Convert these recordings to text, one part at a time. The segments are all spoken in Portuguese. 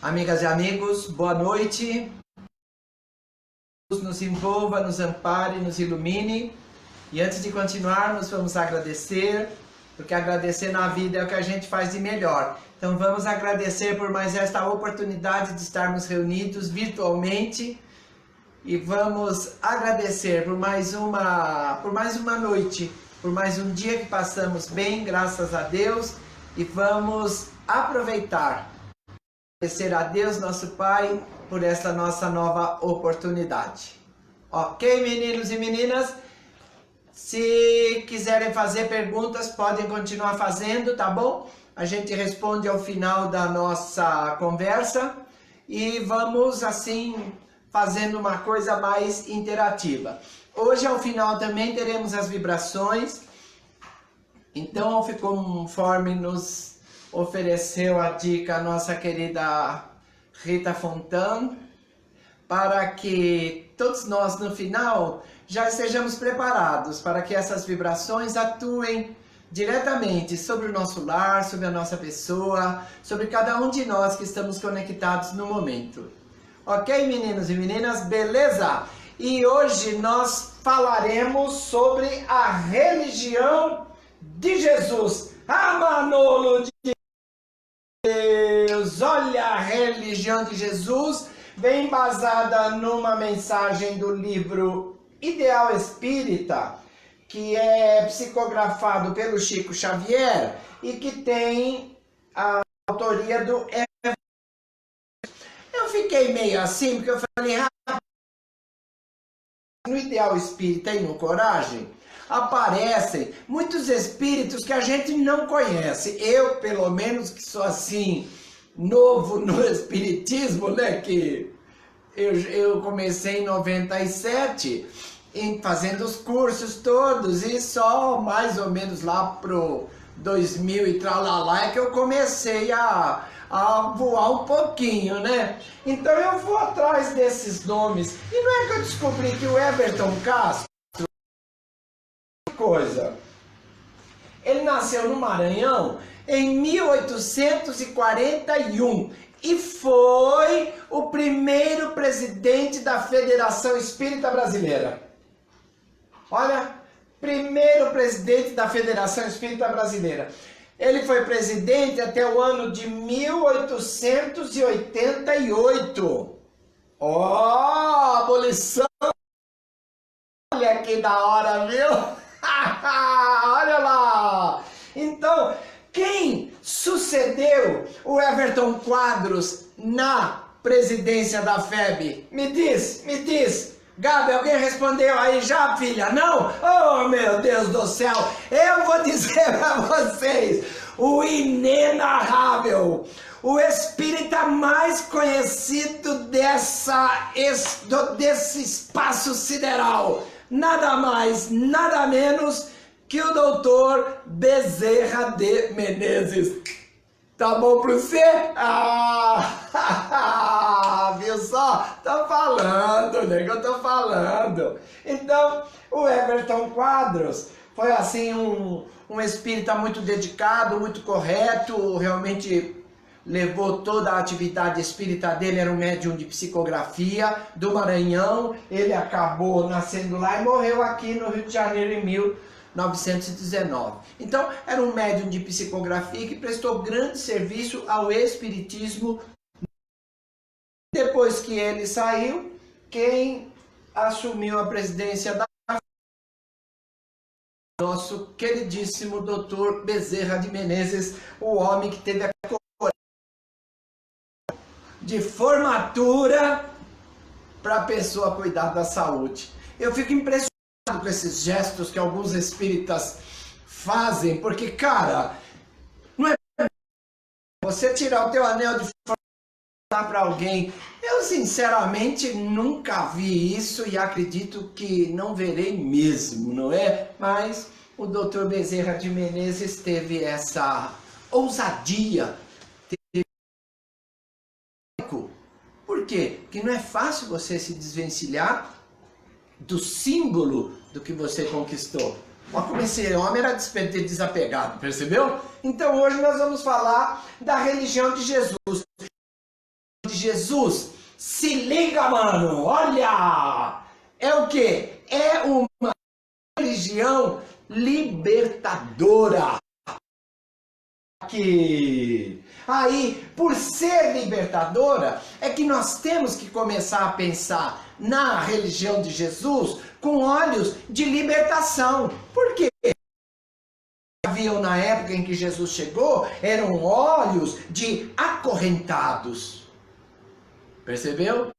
Amigas e amigos, boa noite. Deus nos envolva, nos ampare, nos ilumine. E antes de continuarmos, vamos agradecer, porque agradecer na vida é o que a gente faz de melhor. Então vamos agradecer por mais esta oportunidade de estarmos reunidos virtualmente. E vamos agradecer por mais uma noite, por mais um dia que passamos bem, graças a Deus. E vamos aproveitar. Agradecer a Deus, nosso Pai, por essa nossa nova oportunidade. Ok, meninos e meninas? Se quiserem fazer perguntas, podem continuar fazendo, tá bom? A gente responde ao final da nossa conversa e vamos, assim, fazendo uma coisa mais interativa. Hoje, ao final, também teremos as vibrações. Então, conforme nos ofereceu a dica a nossa querida Rita Fontan, para que todos nós no final já estejamos preparados para que essas vibrações atuem diretamente sobre o nosso lar, sobre a nossa pessoa, sobre cada um de nós que estamos conectados no momento. Ok, meninos e meninas? Beleza? E hoje nós falaremos sobre a religião de Jesus. Ah, Manolo de Deus! Olha, a religião de Jesus vem embasada numa mensagem do livro Ideal Espírita, que é psicografado pelo Chico Xavier e que tem a autoria do Everton. Eu fiquei meio assim, porque eu falei, no Ideal Espírita e no Coragem, aparecem muitos espíritos que a gente não conhece. Eu, pelo menos, que sou assim, novo no espiritismo, né, que eu comecei em 97, fazendo os cursos todos, e só mais ou menos lá pro 2000 e tralalá é que eu comecei a voar um pouquinho, né? Então eu vou atrás desses nomes, e não é que eu descobri que o Everton Castro, ele nasceu no Maranhão em 1841 e foi o primeiro presidente da Federação Espírita Brasileira. Olha, primeiro presidente da Federação Espírita Brasileira. Ele foi presidente até o ano de 1888. Ó, abolição! Olha que da hora, viu? Olha lá! Então, quem sucedeu o Everton Quadros na presidência da FEB? Me diz. Gabi, alguém respondeu aí já, filha? Não? Oh, meu Deus do céu! Eu vou dizer para vocês, o inenarrável, o espírita mais conhecido desse espaço sideral, nada mais, nada menos que o doutor Bezerra de Menezes. Tá bom pra você? Viu só? Tô falando, nego, eu tô falando. Então, o Everton Quadros foi assim um espírita muito dedicado, muito correto, realmente levou toda a atividade espírita dele, era um médium de psicografia do Maranhão. Ele acabou nascendo lá e morreu aqui no Rio de Janeiro em 1919. Então, era um médium de psicografia que prestou grande serviço ao espiritismo. Depois que ele saiu, quem assumiu a presidência da nosso queridíssimo doutor Bezerra de Menezes, o homem que teve a de formatura para a pessoa cuidar da saúde. Eu fico impressionado com esses gestos que alguns espíritas fazem, porque, cara, não é você tirar o teu anel de formatura para alguém. Eu, sinceramente, nunca vi isso e acredito que não verei mesmo, não é? Mas o doutor Bezerra de Menezes teve essa ousadia. Por quê? Porque não é fácil você se desvencilhar do símbolo do que você conquistou. Olha como esse homem era desapegado, percebeu? Então hoje nós vamos falar da religião de Jesus. Jesus. Se liga, mano, olha! É o quê? É uma religião libertadora. Aí, por ser libertadora, é que nós temos que começar a pensar na religião de Jesus com olhos de libertação. Por quê? Haviam na época em que Jesus chegou, eram olhos de acorrentados. Percebeu?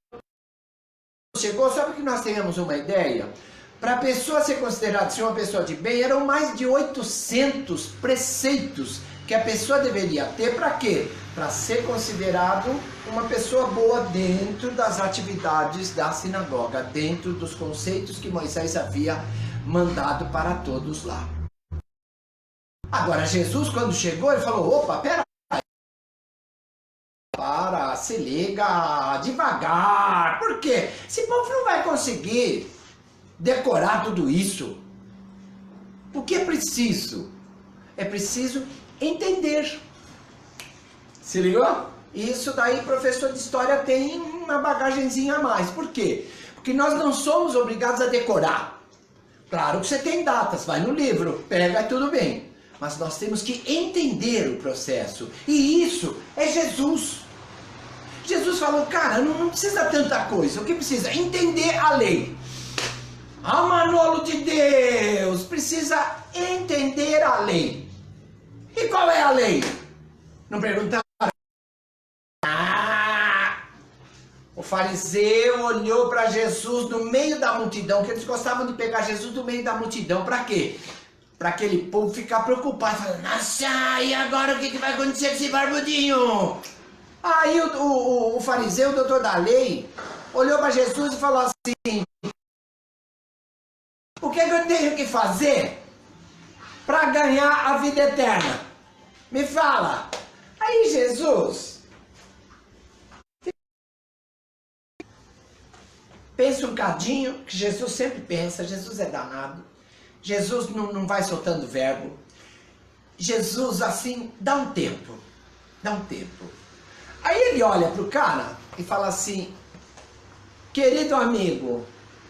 Chegou, só para que nós tenhamos uma ideia, para a pessoa ser considerada uma pessoa de bem, eram mais de 800 preceitos que a pessoa deveria ter. Para quê? Para ser considerado uma pessoa boa dentro das atividades da sinagoga, dentro dos conceitos que Moisés havia mandado para todos lá. Agora, Jesus, quando chegou, ele falou, opa, pera aí. Para, se liga, devagar. Por quê? Esse povo não vai conseguir decorar tudo isso. O que é preciso? É preciso entender. Se ligou? Isso daí, professor de história tem uma bagagenzinha a mais. Por quê? Porque nós não somos obrigados a decorar. Claro que você tem datas, vai no livro, pega e tudo bem. Mas nós temos que entender o processo. E isso é Jesus. Jesus falou, cara, não precisa tanta coisa. O que precisa? Entender a lei. Ah, Manolo de Deus, precisa entender a lei. E qual é a lei? Não perguntaram? O fariseu olhou para Jesus no meio da multidão, que eles gostavam de pegar Jesus no meio da multidão. Para quê? Para aquele povo ficar preocupado, falando, nossa, e agora o que vai acontecer com esse barbudinho? Aí o fariseu, o doutor da lei, olhou para Jesus e falou assim, o que eu tenho que fazer para ganhar a vida eterna? Me fala. Aí Jesus, pensa um cadinho, que Jesus sempre pensa, Jesus é danado. Jesus não vai soltando verbo. Jesus, assim, dá um tempo. Dá um tempo. Aí ele olha pro cara e fala assim, querido amigo,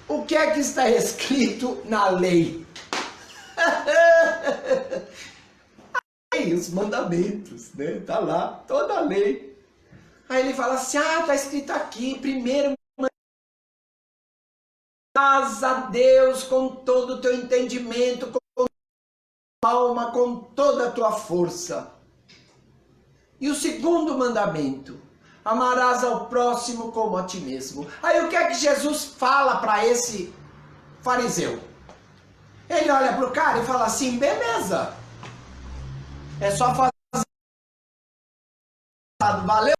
o que é que está escrito na lei? Aí, os mandamentos, né? Tá lá, toda a lei. Aí ele fala assim, tá escrito aqui, primeiro, amarás a Deus com todo o teu entendimento, com toda a alma, com toda a tua força. E o segundo mandamento, amarás ao próximo como a ti mesmo. Aí o que é que Jesus fala para esse fariseu? Ele olha para o cara e fala assim, beleza, é só fazer, valeu?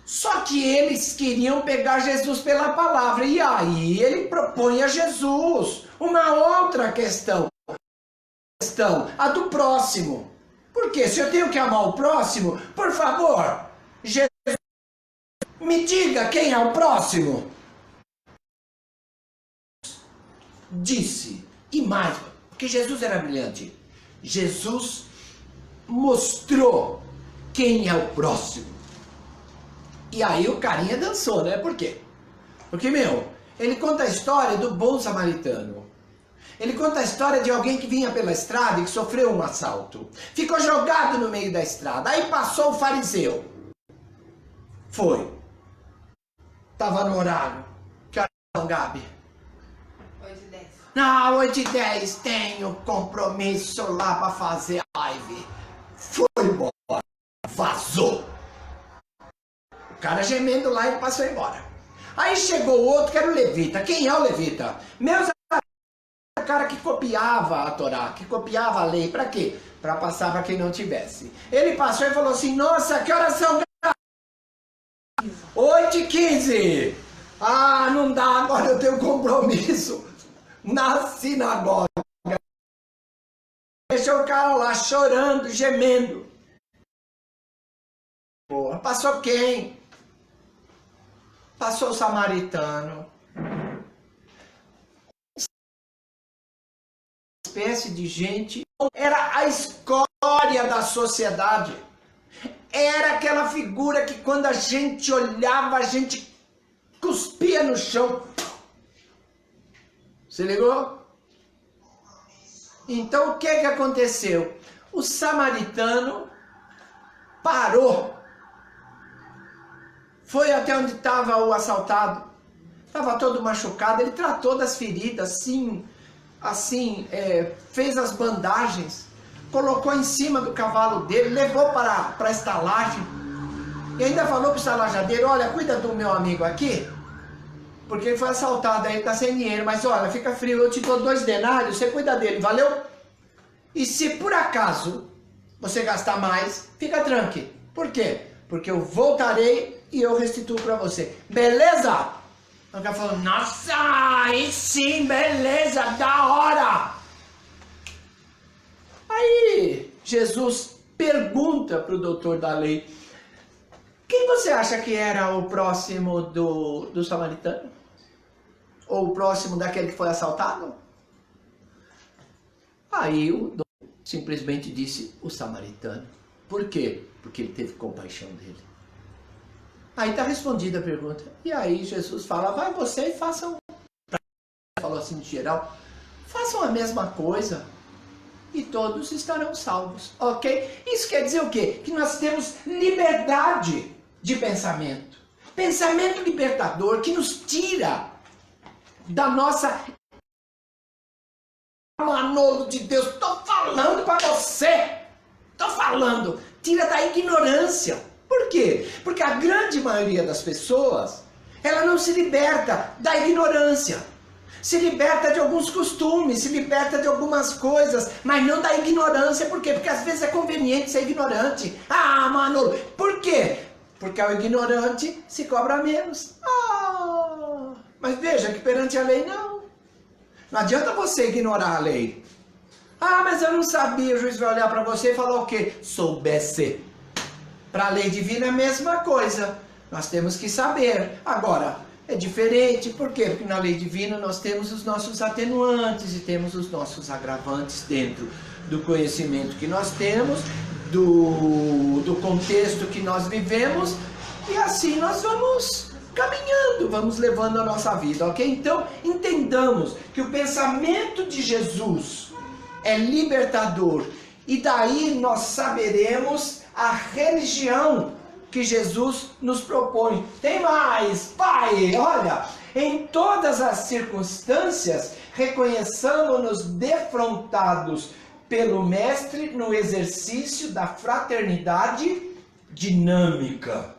Só que eles queriam pegar Jesus pela palavra, e aí ele propõe a Jesus uma outra questão, a do próximo. Porque se eu tenho que amar o próximo, por favor, Jesus, me diga quem é o próximo. Disse, e mais, porque Jesus era brilhante, Jesus mostrou quem é o próximo. E aí o carinha dançou, né? Por quê? Porque, ele conta a história do bom samaritano. Ele conta a história de alguém que vinha pela estrada e que sofreu um assalto. Ficou jogado no meio da estrada. Aí passou o fariseu. Foi. Tava no horário. Que horas são, Gabi? 8h10. Não, 8h10. Tenho compromisso lá pra fazer a live. Foi embora. Vazou. O cara gemendo lá e passou embora. Aí chegou o outro que era o levita. Quem é o levita? Meus o cara que copiava a Torá, que copiava a lei. Pra quê? Pra passar pra quem não tivesse. Ele passou e falou assim, nossa, que horas são? 8h15. Ah, não dá, agora eu tenho compromisso na sinagoga. Deixou o cara lá chorando, gemendo. Porra, passou quem? Passou o samaritano. Espécie de gente, era a escória da sociedade. era aquela figura que quando a gente olhava, a gente cuspia no chão. Se ligou? Então o que aconteceu? O samaritano parou. Foi até onde estava o assaltado. Estava todo machucado. Ele tratou das feridas, fez as bandagens, colocou em cima do cavalo dele, levou para a estalagem. E ainda falou para o estalajadeiro: olha, cuida do meu amigo aqui, porque ele foi assaltado, aí ele está sem dinheiro, mas olha, fica frio, eu te dou 2 denários, você cuida dele, valeu? E se por acaso você gastar mais, fica tranquilo. Por quê? Porque eu voltarei e eu restituo para você. Beleza? O cara falou: nossa, aí sim, beleza, da hora. Aí Jesus pergunta para o doutor da lei: quem você acha que era o próximo do samaritano? Ou o próximo daquele que foi assaltado? Aí o doutor simplesmente disse: o samaritano. Por quê? Porque ele teve compaixão dele. Aí está respondida a pergunta. E aí Jesus fala: vai você e façam. Falou assim de geral: façam a mesma coisa e todos estarão salvos, ok? Isso quer dizer o quê? Que nós temos liberdade de pensamento. Pensamento libertador que nos tira da nossa... Manolo de Deus, estou falando para você. Estou falando. Tira da ignorância. Por quê? Porque a grande maioria das pessoas, ela não se liberta da ignorância. Se liberta de alguns costumes, se liberta de algumas coisas, mas não da ignorância. Por quê? Porque às vezes é conveniente ser ignorante. Ah, Manolo, por quê? Porque ao ignorante se cobra menos. Ah, mas veja que perante a lei não. Não adianta você ignorar a lei. Ah, mas eu não sabia. O juiz vai olhar para você e falar o quê? Soubesse. Para a lei divina é a mesma coisa. Nós temos que saber. Agora, é diferente. Por quê? Porque na lei divina nós temos os nossos atenuantes e temos os nossos agravantes dentro do conhecimento que nós temos, do contexto que nós vivemos, e assim nós vamos caminhando, vamos levando a nossa vida, ok? Então, entendamos que o pensamento de Jesus é libertador, e daí nós saberemos a religião que Jesus nos propõe. Tem mais, Pai, olha, em todas as circunstâncias, reconheçamos-nos defrontados pelo Mestre no exercício da fraternidade dinâmica.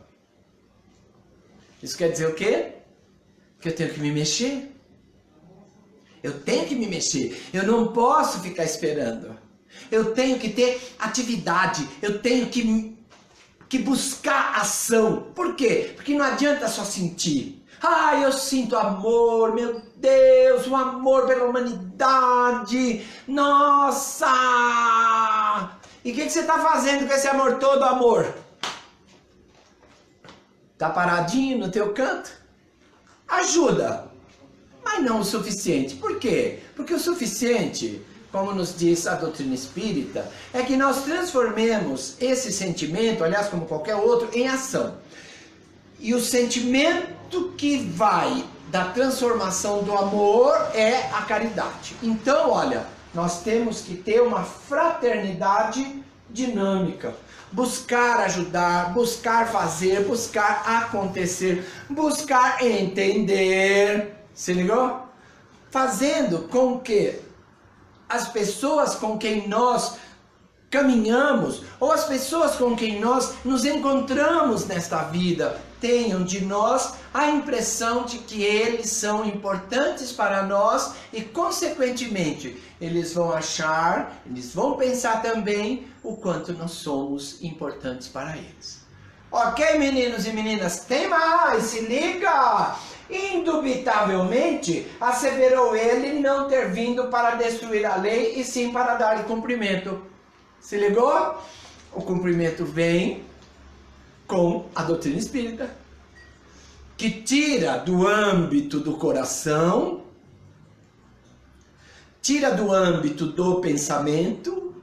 Isso quer dizer o quê? Que eu tenho que me mexer. Eu tenho que me mexer. Eu não posso ficar esperando. Eu tenho que ter atividade. Eu tenho que buscar ação. Por quê? Porque não adianta só sentir. Ah, eu sinto amor, meu Deus, um amor pela humanidade. Nossa! E o que você está fazendo com esse amor todo, amor? Tá paradinho no teu canto? Ajuda, mas não o suficiente. Por quê? Porque o suficiente, como nos diz a doutrina espírita, é que nós transformemos esse sentimento, aliás, como qualquer outro, em ação. E o sentimento que vai da transformação do amor é a caridade. Então, olha, nós temos que ter uma fraternidade dinâmica. Buscar ajudar, buscar fazer, buscar acontecer, buscar entender. Se ligou? Fazendo com que as pessoas com quem nós caminhamos, ou as pessoas com quem nós nos encontramos nesta vida, tenham de nós a impressão de que eles são importantes para nós e, consequentemente, eles vão achar, eles vão pensar também o quanto nós somos importantes para eles. Ok, meninos e meninas? Tem mais, se liga! Indubitavelmente, asseverou ele não ter vindo para destruir a lei, e sim para dar cumprimento. Se ligou? O cumprimento vem com a doutrina espírita, que tira do âmbito do coração, tira do âmbito do pensamento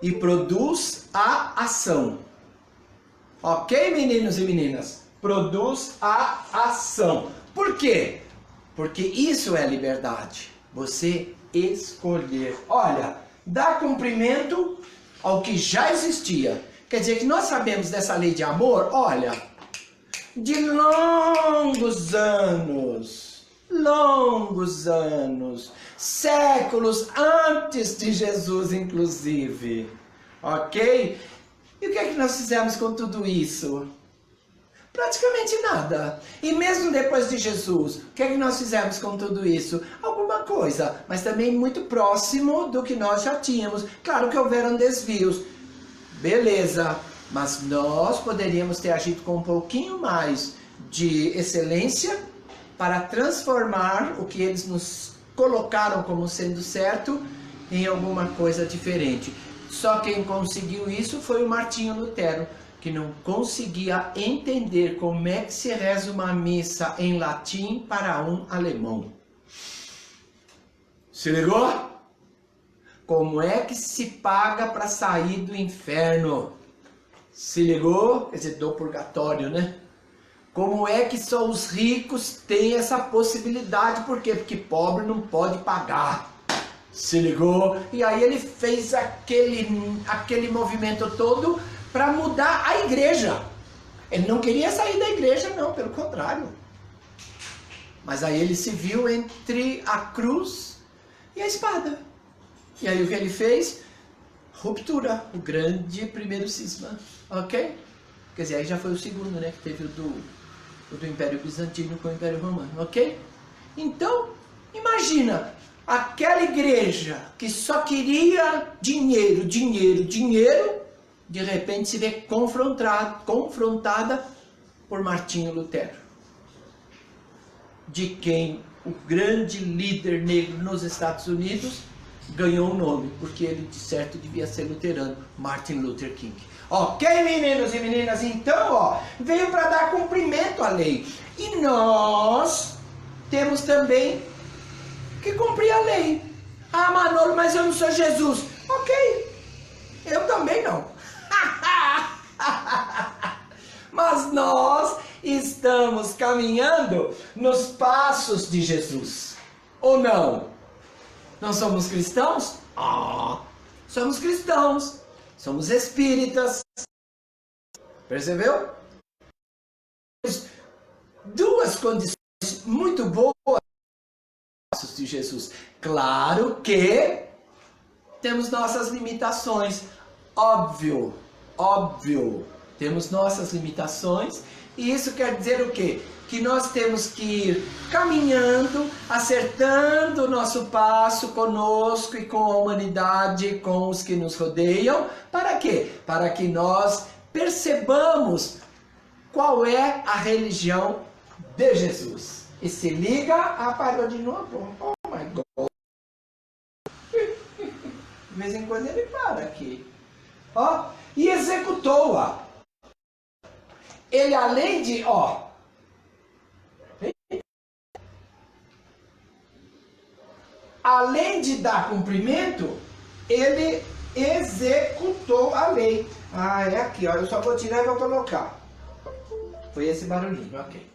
e produz a ação. Ok, meninos e meninas? Produz a ação. Por quê? Porque isso é liberdade. Você escolher. Olha, dá cumprimento ao que já existia. Quer dizer que nós sabemos dessa lei de amor, olha, de longos anos, séculos antes de Jesus, inclusive. Ok? E o que é que nós fizemos com tudo isso? Praticamente nada. E mesmo depois de Jesus, o que é que nós fizemos com tudo isso? Alguma coisa, mas também muito próximo do que nós já tínhamos. Claro que houveram desvios. Beleza, mas nós poderíamos ter agido com um pouquinho mais de excelência para transformar o que eles nos colocaram como sendo certo em alguma coisa diferente. Só quem conseguiu isso foi o Martinho Lutero, que não conseguia entender como é que se reza uma missa em latim para um alemão. Se ligou? Como é que se paga para sair do inferno? Se ligou? Quer dizer, do purgatório, né? Como é que só os ricos têm essa possibilidade? Por quê? Porque pobre não pode pagar. Se ligou? E aí ele fez aquele movimento todo para mudar a igreja. Ele não queria sair da igreja, não, pelo contrário. Mas aí ele se viu entre a cruz e a espada. E aí o que ele fez? Ruptura, o grande primeiro cisma, ok? Quer dizer, aí já foi o segundo, né? Que teve o do Império Bizantino com o Império Romano, ok? Então, imagina, aquela igreja que só queria dinheiro, de repente se vê confrontada por Martinho Lutero, de quem o grande líder negro nos Estados Unidos ganhou o nome, porque ele de certo devia ser luterano, Martin Luther King. Ok, meninos e meninas? Então, ó, veio para dar cumprimento à lei. E nós temos também que cumprir a lei. Ah, Manolo, mas eu não sou Jesus. Ok, eu também não. Mas nós estamos caminhando nos passos de Jesus. Ou não? Não somos cristãos? Somos cristãos. Somos espíritas. Percebeu? Duas condições muito boas de Jesus. Claro que temos nossas limitações. Óbvio. Temos nossas limitações. E isso quer dizer o quê? Que nós temos que ir caminhando, acertando o nosso passo conosco e com a humanidade, com os que nos rodeiam. Para quê? Para que nós percebamos qual é a religião de Jesus. E se liga, parou de novo. Oh my God. De vez em quando ele para aqui. Ó, e executou-a. Ele além de, além de dar cumprimento, ele executou a lei. É aqui, ó. Eu só vou tirar e vou colocar. Foi esse barulhinho, ok.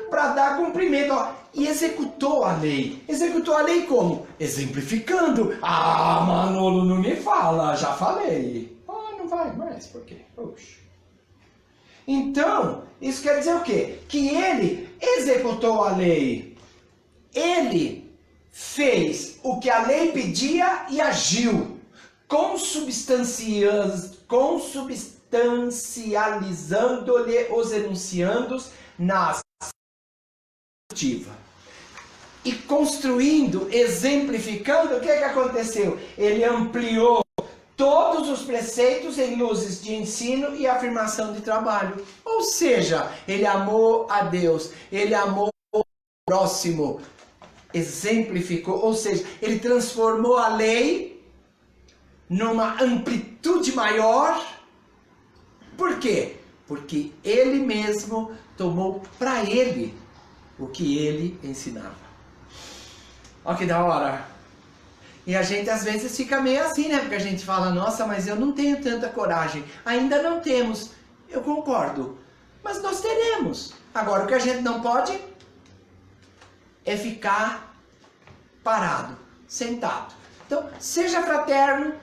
Para dar cumprimento, e executou a lei. Executou a lei como? Exemplificando. Manolo, não me fala, já falei. Não vai mais, por quê? Oxe. Então, isso quer dizer o quê? Que ele executou a lei. Ele fez o que a lei pedia e agiu, consubstancializando-lhe os enunciados na ativa. E construindo, exemplificando, o que aconteceu? Ele ampliou todos os preceitos em luzes de ensino e afirmação de trabalho. Ou seja, ele amou a Deus, ele amou o próximo, exemplificou, ou seja, ele transformou a lei numa amplitude maior. Por quê? Porque ele mesmo tomou para ele o que ele ensinava. Olha que da hora. E a gente às vezes fica meio assim, né? Porque a gente fala, nossa, mas eu não tenho tanta coragem. Ainda não temos. Eu concordo. Mas nós teremos. Agora, o que a gente não pode é ficar parado, sentado. Então, seja fraterno,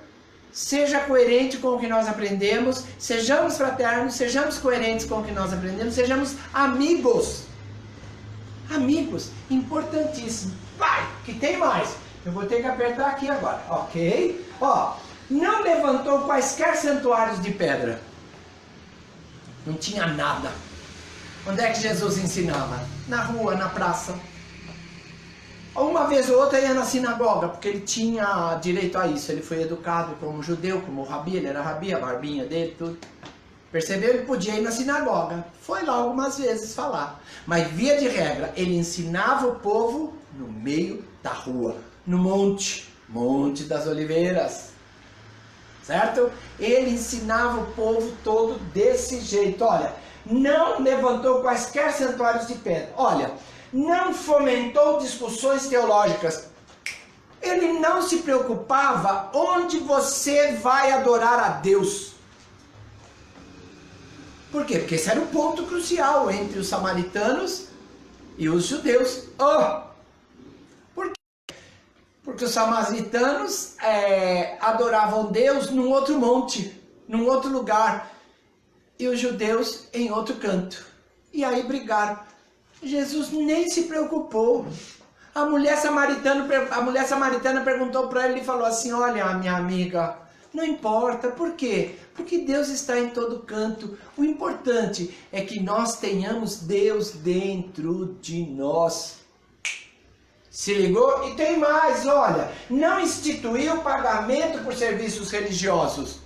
seja coerente com o que nós aprendemos, sejamos fraternos, sejamos coerentes com o que nós aprendemos, sejamos amigos. Amigos, importantíssimo. Vai, que tem mais. Eu vou ter que apertar aqui agora, ok? Ó, não levantou quaisquer santuários de pedra. Não tinha nada. Onde é que Jesus ensinava? Na rua, na praça. Uma vez ou outra ia na sinagoga, porque ele tinha direito a isso. Ele foi educado como judeu, como rabi, ele era rabi, a barbinha dele, tudo. Percebeu? Ele podia ir na sinagoga. Foi lá algumas vezes falar. Mas via de regra, ele ensinava o povo no meio da rua, no Monte das Oliveiras. Certo? Ele ensinava o povo todo desse jeito. Olha, não levantou quaisquer santuários de pedra. Olha, não fomentou discussões teológicas. Ele não se preocupava onde você vai adorar a Deus. Por quê? Porque esse era o ponto crucial entre os samaritanos e os judeus. Por quê? Porque os samaritanos adoravam Deus num outro monte, num outro lugar, e os judeus em outro canto. E aí brigaram. Jesus nem se preocupou. A mulher samaritana perguntou para ele e falou assim: olha, minha amiga, não importa. Por quê? Porque Deus está em todo canto. O importante é que nós tenhamos Deus dentro de nós. Se ligou? E tem mais, olha, não instituiu pagamento por serviços religiosos.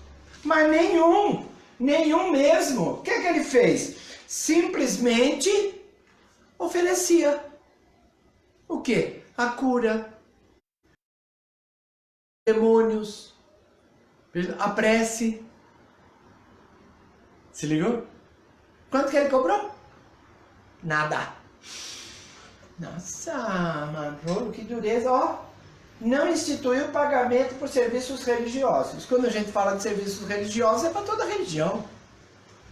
Mas nenhum mesmo. O que é que ele fez? Simplesmente oferecia. O quê? A cura, demônios, a prece. Se ligou? Quanto que ele cobrou? Nada. Nossa, mano, que dureza, ó. Não instituiu pagamento por serviços religiosos. Quando a gente fala de serviços religiosos, é para toda religião.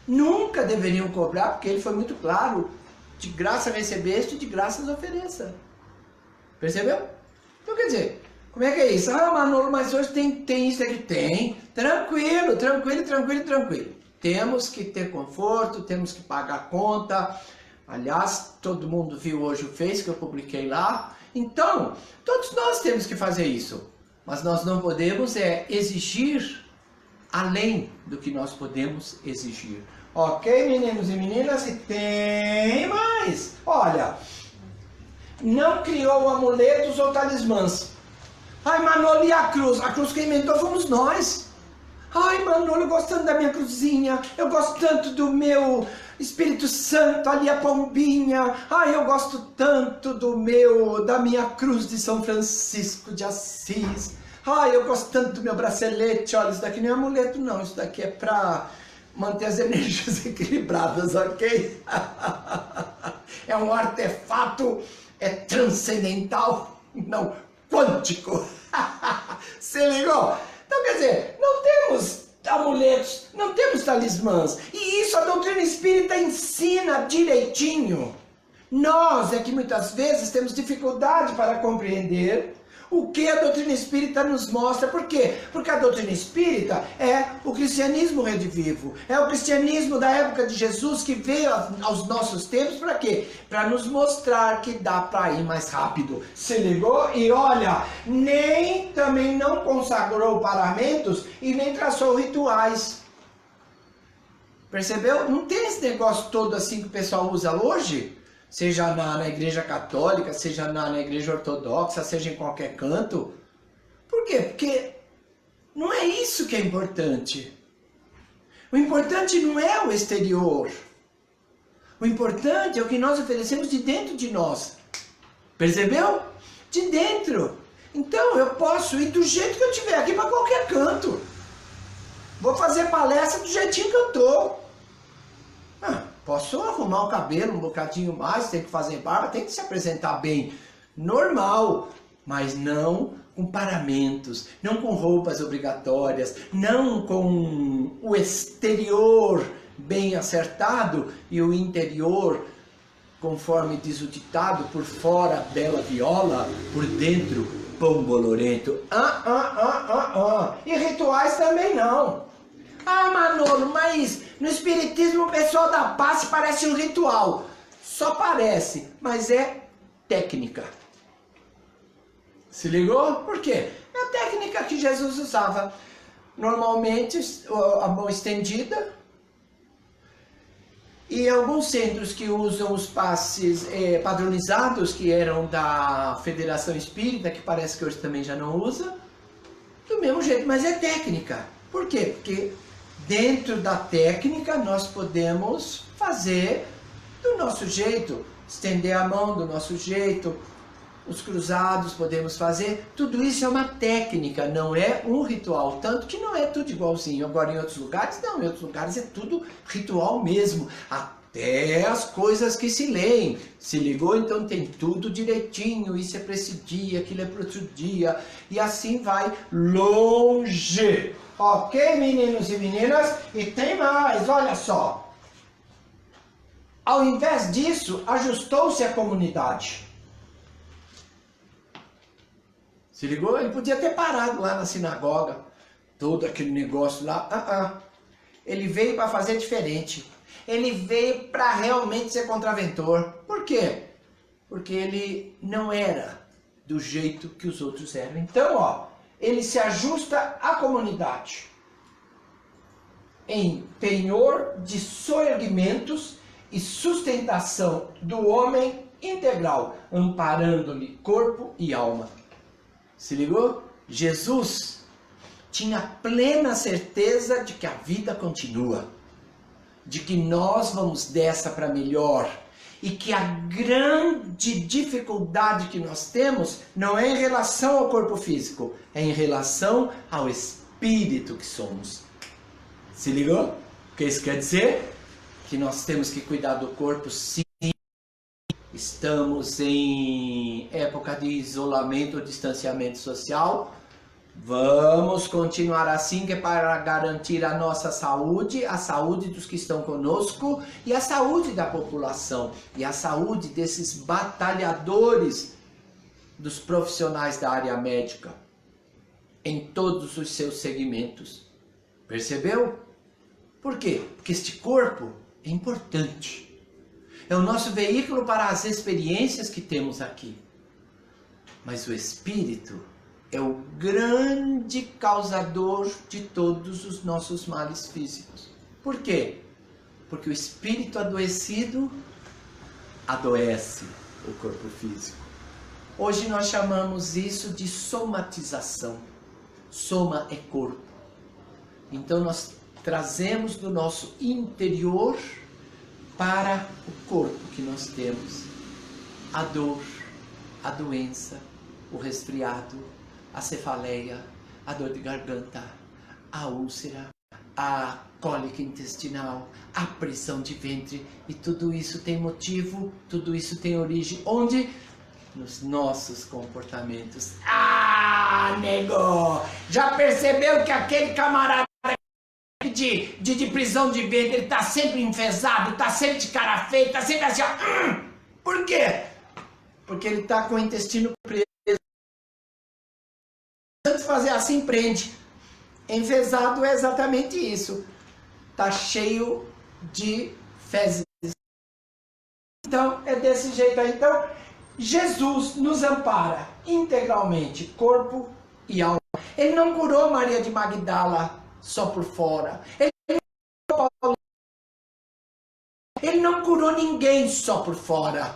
Nunca deveriam cobrar, porque ele foi muito claro. De graça recebeste, de graça ofereça. Percebeu? Então quer dizer, como é que é isso? Ah, Manolo, mas hoje tem isso aqui. Tem. Tranquilo. Temos que ter conforto, temos que pagar a conta. Aliás, todo mundo viu hoje o Face que eu publiquei lá. Então, todos nós temos que fazer isso. Mas nós não podemos exigir além do que nós podemos exigir. Ok, meninos e meninas? E tem mais. Olha, não criou amuletos ou talismãs. Ai, Manolo, e a cruz? A cruz quem inventou fomos nós. Ai, Manolo, eu gosto tanto da minha cruzinha. Eu gosto tanto do meu Espírito Santo, ali a pombinha. Ai, eu gosto tanto da minha cruz de São Francisco de Assis. Ai, eu gosto tanto do meu bracelete. Olha, isso daqui não é amuleto, não. Isso daqui é pra manter as energias equilibradas, ok? É um artefato transcendental, não quântico. Se ligou? Então, quer dizer, não temos amuletos, não temos talismãs. E isso a doutrina espírita ensina direitinho. Nós é que muitas vezes temos dificuldade para compreender o que a doutrina espírita nos mostra. Por quê? Porque a doutrina espírita é o cristianismo redivivo. É o cristianismo da época de Jesus que veio aos nossos tempos para quê? Para nos mostrar que dá para ir mais rápido. Se ligou? E olha, também não consagrou paramentos e nem traçou rituais. Percebeu? Não tem esse negócio todo assim que o pessoal usa hoje? Seja na igreja católica, seja na igreja ortodoxa, seja em qualquer canto. Por quê? Porque não é isso que é importante. O importante não é o exterior. O importante é o que nós oferecemos de dentro de nós. Percebeu? De dentro. Então eu posso ir do jeito que eu estiver aqui para qualquer canto. Vou fazer palestra do jeitinho que eu estou. Posso arrumar o cabelo um bocadinho mais, tem que fazer barba, tem que se apresentar bem, normal, mas não com paramentos, não com roupas obrigatórias, não com o exterior bem acertado e o interior, conforme diz o ditado, por fora bela viola, por dentro pão bolorento. E rituais também não. Ah, Manolo, mas no espiritismo o pessoal da paz parece um ritual. Só parece, mas é técnica. Se ligou? Por quê? É a técnica que Jesus usava. Normalmente a mão estendida. E alguns centros que usam os passes padronizados, que eram da Federação Espírita, que parece que hoje também já não usa, do mesmo jeito, mas é técnica. Por quê? Porque dentro da técnica nós podemos fazer do nosso jeito, estender a mão do nosso jeito, os cruzados podemos fazer, tudo isso é uma técnica, não é um ritual, tanto que não é tudo igualzinho. Agora em outros lugares, não, em outros lugares é tudo ritual mesmo, até as coisas que se leem. Se ligou? Então tem tudo direitinho, isso é para esse dia, aquilo é para outro dia, e assim vai longe. Ok, meninos e meninas? E tem mais, olha só. Ao invés disso, ajustou-se a comunidade. Se ligou? Ele podia ter parado lá na sinagoga, todo aquele negócio lá. Ele veio para fazer diferente. Ele veio para realmente ser contraventor. Por quê? Porque ele não era do jeito que os outros eram. Então, ó, ele se ajusta à comunidade. Em penhor de soerguimentos e sustentação do homem integral, amparando-lhe corpo e alma. Se ligou? Jesus tinha plena certeza de que a vida continua, de que nós vamos dessa para melhor e que a grande dificuldade que nós temos não é em relação ao corpo físico, é em relação ao espírito que somos. Se ligou? O que isso quer dizer? Que nós temos que cuidar do corpo, sim. Estamos em época de isolamento ou distanciamento social. Vamos continuar assim, que é para garantir a nossa saúde, a saúde dos que estão conosco e a saúde da população e a saúde desses batalhadores dos profissionais da área médica em todos os seus segmentos. Percebeu? Por quê? Porque este corpo é importante. É o nosso veículo para as experiências que temos aqui. Mas o espírito é o grande causador de todos os nossos males físicos. Por quê? Porque o espírito adoecido adoece o corpo físico. Hoje nós chamamos isso de somatização. Soma é corpo. Então nós trazemos do nosso interior para o corpo que nós temos a dor, a doença, o resfriado, a cefaleia, a dor de garganta, a úlcera, a cólica intestinal, a pressão de ventre, e tudo isso tem motivo, tudo isso tem origem onde? Nos nossos comportamentos. Ah, nego! Já percebeu que aquele camarada de prisão de ventre, ele tá sempre enfesado, tá sempre de cara feia, tá sempre assim, ó. Por quê? Porque ele tá com o intestino preso. Tanto fazer assim, prende. Enfesado é exatamente isso. Tá cheio de fezes. Então, é desse jeito aí. Então, Jesus nos ampara integralmente, corpo e alma. Ele não curou Maria de Magdala só por fora. Ele não curou ninguém só por fora.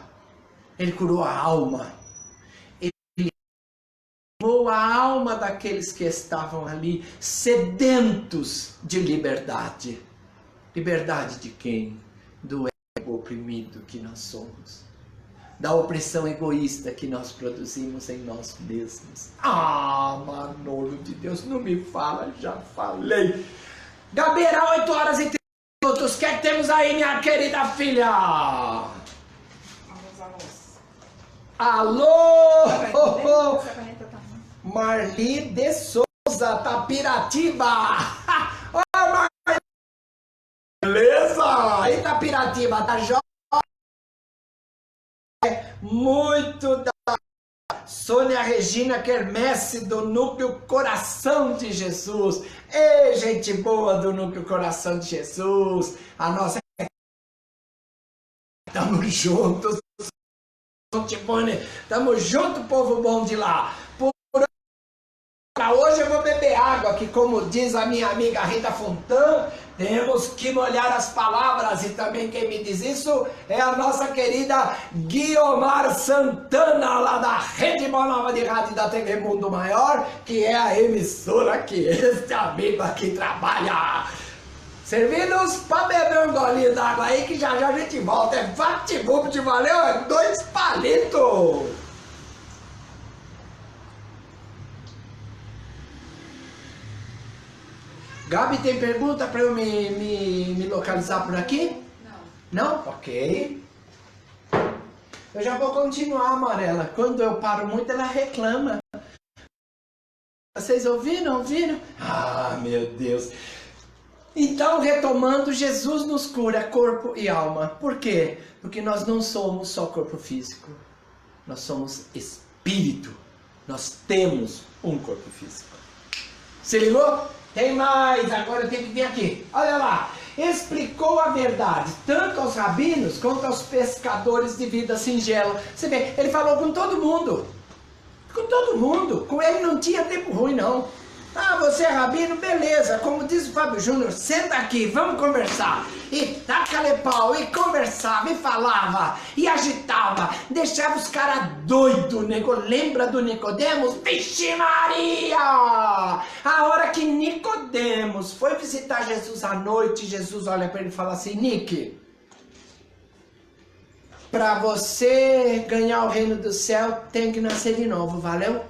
Ele curou a alma. Ele curou a alma daqueles que estavam ali sedentos de liberdade. Liberdade de quem? Do ego oprimido que nós somos. Da opressão egoísta que nós produzimos em nós mesmos. Ah, Manolo de Deus, não me fala, já falei. Gabeira, 8 horas e 30 minutos. O que temos aí, minha querida filha? Alô! Marli de Souza, Tapiratiba. Beleza? Itapiratiba, da Jó, muito da Sônia Regina Quermesse, do Núcleo Coração de Jesus. Ei, gente boa do Núcleo Coração de Jesus. A nossa... Tamo juntos. Tamo junto, povo bom de lá. Hoje eu vou beber água, que como diz a minha amiga Rita Fontan, temos que molhar as palavras, e também quem me diz isso é a nossa querida Guiomar Santana, lá da Rede Boa Nova de Rádio da TV Mundo Maior, que é a emissora que este amigo aqui trabalha. Servidos para beber um golinho d'água aí, que já já a gente volta. É VaptVupt, valeu? É 2 palitos! Gabi, tem pergunta para eu me localizar por aqui? Não. Não? Ok. Eu já vou continuar, Amarela. Quando eu paro muito, ela reclama. Vocês ouviram? Ouviram? Ah, meu Deus. Então, retomando, Jesus nos cura corpo e alma. Por quê? Porque nós não somos só corpo físico. Nós somos espírito. Nós temos um corpo físico. Se ligou? Tem mais, agora eu tenho que vir aqui. Olha lá, explicou a verdade, tanto aos rabinos quanto aos pescadores de vida singela. Você vê, ele falou com todo mundo. Com todo mundo. Com ele não tinha tempo ruim, não. Ah, você é rabino? Beleza. Como diz o Fábio Júnior, senta aqui, vamos conversar. E taca-lhe pau, e conversava, e falava, e agitava. Deixava os caras doidos. Lembra do Nicodemos? Vixe Maria! A hora que Nicodemos foi visitar Jesus à noite, Jesus olha para ele e fala assim, Nick, para você ganhar o reino do céu, tem que nascer de novo, valeu?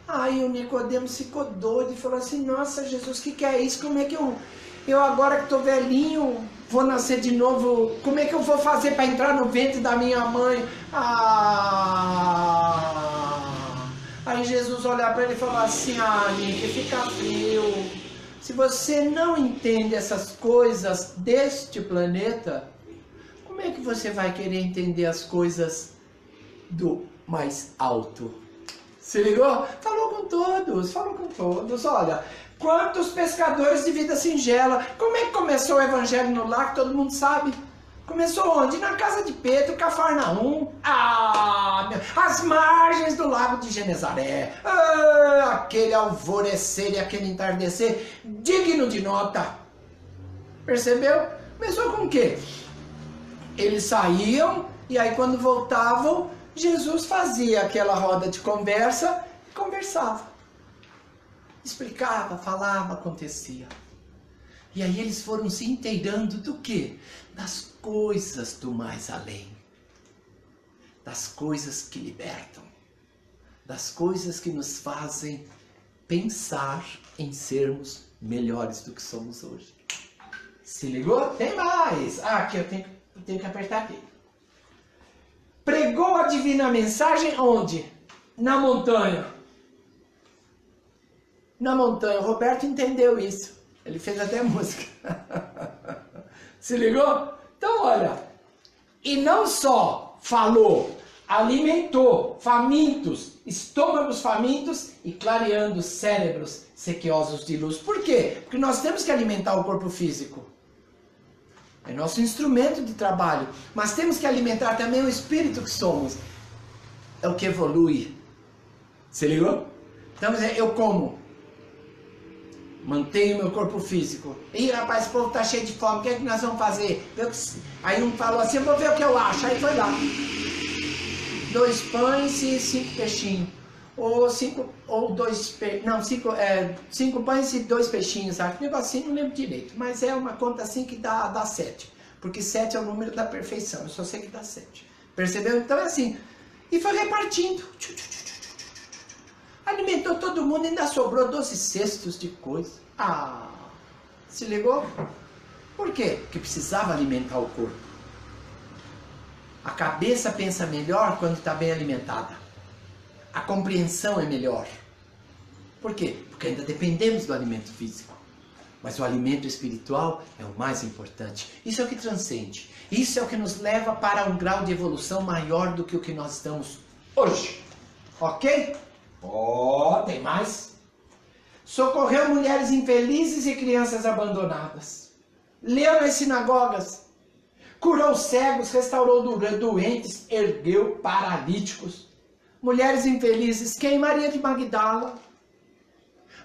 Aí o Nicodemos ficou doido e falou assim, nossa Jesus, o que é isso? Como é que eu agora que estou velhinho, vou nascer de novo? Como é que eu vou fazer para entrar no ventre da minha mãe? Aí Jesus olhar para ele e falar assim, Nick, fica frio. Se você não entende essas coisas deste planeta, como é que você vai querer entender as coisas do mais alto? Se ligou? Falou com todos. Olha, quantos pescadores de vida singela. Como é que começou o evangelho no lar, que todo mundo sabe? Começou onde? Na casa de Pedro, Cafarnaum. As margens do lago de Genezaré. Aquele alvorecer e aquele entardecer digno de nota. Percebeu? Começou com o quê? Eles saíam e aí quando voltavam, Jesus fazia aquela roda de conversa e conversava. Explicava, falava, acontecia. E aí eles foram se inteirando do quê? Das coisas do mais além. Das coisas que libertam. Das coisas que nos fazem pensar em sermos melhores do que somos hoje. Se ligou? Tem mais! Aqui eu tenho que apertar aqui. Pregou a divina mensagem onde? Na montanha. Na montanha. O Roberto entendeu isso. Ele fez até música. Se ligou? Então olha. E não só falou, alimentou famintos, estômagos famintos e clareando cérebros sequiosos de luz. Por quê? Porque nós temos que alimentar o corpo físico. É nosso instrumento de trabalho. Mas temos que alimentar também o espírito que somos. É o que evolui. Se ligou? Então, eu como. Mantenho meu corpo físico. Ih, rapaz, esse povo tá cheio de fome. O que é que nós vamos fazer? Aí um falou assim, eu vou ver o que eu acho. Aí foi lá. 2 pães e 5 peixinhos. Cinco pães e 2 peixinhos, acho. Negocinho, não lembro direito. Mas é uma conta assim que dá 7. Porque 7 é o número da perfeição. Eu só sei que dá 7. Percebeu? Então é assim. E foi repartindo. Alimentou todo mundo e ainda sobrou 12 cestos de coisa. Se ligou? Por quê? Porque precisava alimentar o corpo. A cabeça pensa melhor quando está bem alimentada. A compreensão é melhor. Por quê? Porque ainda dependemos do alimento físico. Mas o alimento espiritual é o mais importante. Isso é o que transcende. Isso é o que nos leva para um grau de evolução maior do que o que nós estamos hoje. Ok? Tem mais. Socorreu mulheres infelizes e crianças abandonadas. Leu nas sinagogas. Curou cegos, restaurou doentes, ergueu paralíticos. Mulheres infelizes, quem? Maria de Magdala.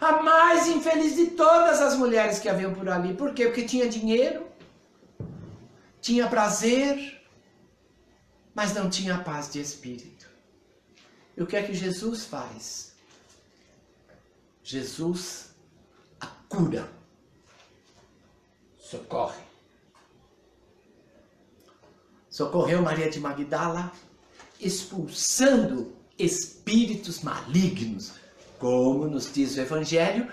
A mais infeliz de todas as mulheres que haviam por ali. Por quê? Porque tinha dinheiro, tinha prazer, mas não tinha paz de espírito. E o que é que Jesus faz? Jesus a cura, socorre. Socorreu Maria de Magdala, expulsando espíritos malignos, como nos diz o Evangelho,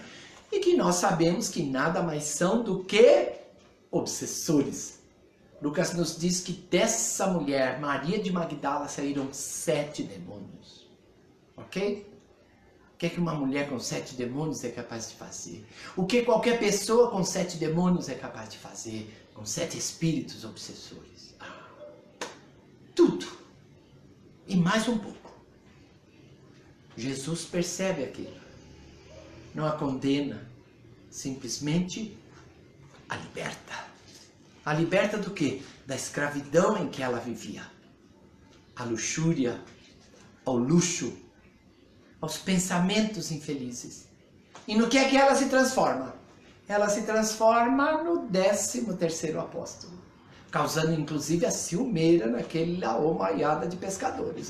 e que nós sabemos que nada mais são do que obsessores. Lucas nos diz que dessa mulher, Maria de Magdala, saíram 7 demônios. Ok? O que é que uma mulher com 7 demônios é capaz de fazer? O que qualquer pessoa com 7 demônios é capaz de fazer? Com 7 espíritos obsessores. Tudo. E mais um pouco. Jesus percebe aquilo. Não a condena. Simplesmente a liberta. A liberta do quê? Da escravidão em que ela vivia. A luxúria, ao luxo, aos pensamentos infelizes. E no que é que ela se transforma? Ela se transforma no 13º apóstolo, causando inclusive a ciumeira naquele laomaiada de pescadores.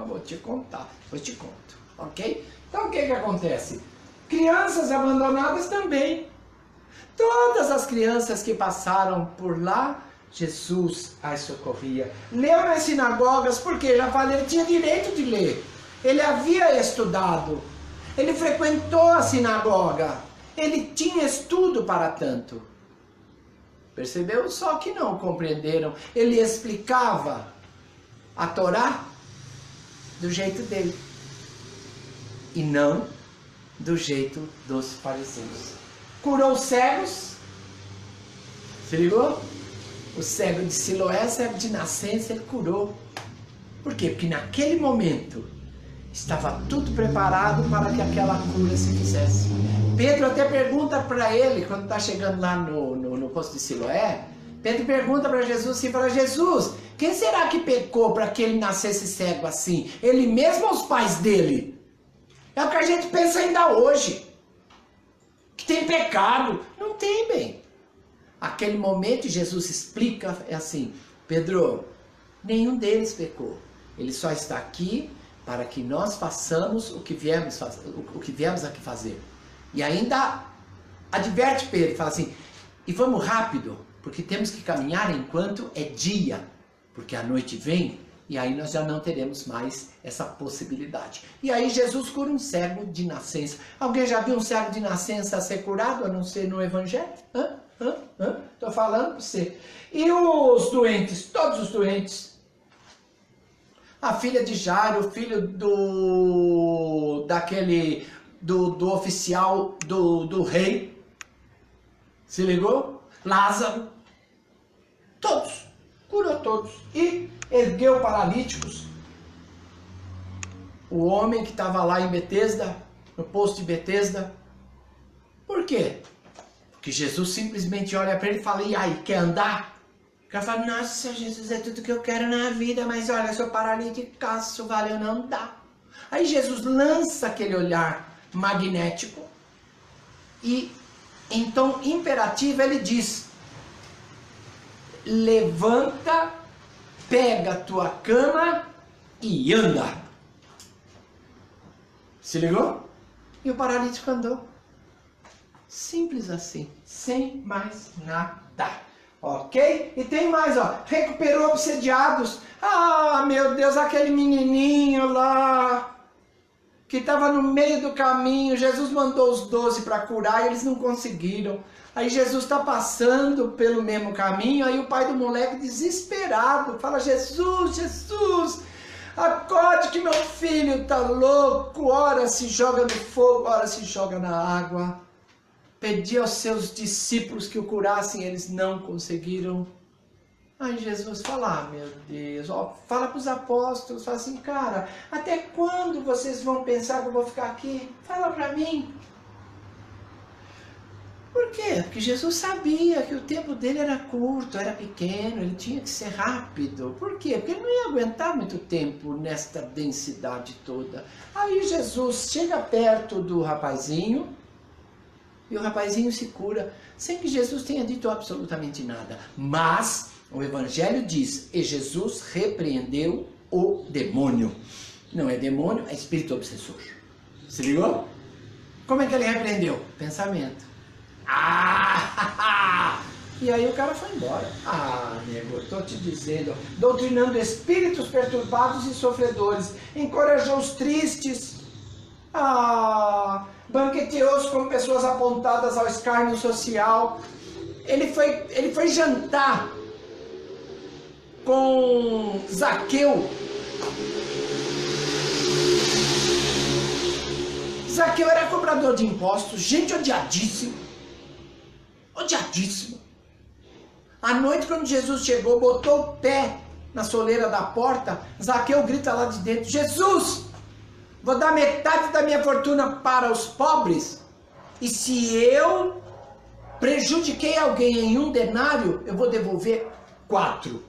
Vou te contar, depois te conto, ok? Então o que acontece? Crianças abandonadas também. Todas as crianças que passaram por lá, Jesus as socorria. Leu nas sinagogas, porque já falei, ele tinha direito de ler. Ele havia estudado, ele frequentou a sinagoga, ele tinha estudo para tanto. Percebeu? Só que não compreenderam. Ele explicava a Torá do jeito dele e não do jeito dos fariseus. Curou cegos, se ligou? O cego de Siloé, cego de nascença, ele curou. Por quê? Porque naquele momento estava tudo preparado para que aquela cura se fizesse. Pedro até pergunta para ele, quando está chegando lá no poço de Siloé, Pedro pergunta para Jesus assim, fala, Jesus, quem será que pecou para que ele nascesse cego assim? Ele mesmo ou os pais dele? É o que a gente pensa ainda hoje. Que tem pecado. Não tem, bem. Aquele momento Jesus explica, é assim, Pedro, nenhum deles pecou. Ele só está aqui para que nós façamos o que viemos aqui fazer. E ainda adverte Pedro, fala assim, e vamos rápido, porque temos que caminhar enquanto é dia, porque a noite vem, e aí nós já não teremos mais essa possibilidade. E aí Jesus cura um cego de nascença. Alguém já viu um cego de nascença ser curado, a não ser no Evangelho? Estou falando para você. E os doentes, todos os doentes. A filha de Jairo, o filho do oficial do rei. Se ligou? Lázaro. Todos. Curou todos. E ergueu paralíticos. O homem que estava lá em Betesda, no poço de Betesda. Por quê? Porque Jesus simplesmente olha para ele e fala, e aí, quer andar? O cara fala, nossa, Jesus, é tudo que eu quero na vida, mas olha, sou paralítico, valeu, não dá. Aí Jesus lança aquele olhar magnético e, em tom imperativo, ele diz, levanta, pega a tua cama e anda. Se ligou? E o paralítico andou. Simples assim, sem mais nada. Ok? E tem mais, ó. Recuperou obsediados. Ah, meu Deus, aquele menininho lá que estava no meio do caminho. Jesus mandou os 12 para curar e eles não conseguiram. Aí Jesus está passando pelo mesmo caminho. Aí o pai do moleque, desesperado, fala, Jesus, acorde que meu filho está louco. Ora se joga no fogo, ora se joga na água. pedir aos seus discípulos que o curassem, eles não conseguiram. Aí Jesus fala, meu Deus, fala para os apóstolos, fala assim, cara, até quando vocês vão pensar que eu vou ficar aqui? Fala para mim. Por quê? Porque Jesus sabia que o tempo dele era curto, era pequeno, ele tinha que ser rápido. Por quê? Porque ele não ia aguentar muito tempo nesta densidade toda. Aí Jesus chega perto do rapazinho, e o rapazinho se cura, sem que Jesus tenha dito absolutamente nada. Mas o Evangelho diz, e Jesus repreendeu o demônio. Não é demônio, é espírito obsessor. Se ligou? Como é que ele repreendeu? Pensamento. E aí o cara foi embora. Nego, eu tô te dizendo, doutrinando espíritos perturbados e sofredores, encorajou os tristes, banqueteou-os com pessoas apontadas ao escárnio social. Ele foi jantar com Zaqueu. Zaqueu era cobrador de impostos, gente odiadíssimo. Odiadíssimo. À noite, quando Jesus chegou, botou o pé na soleira da porta, Zaqueu grita lá de dentro, Jesus, vou dar metade da minha fortuna para os pobres, e se eu prejudiquei alguém em 1 denário, eu vou devolver 4.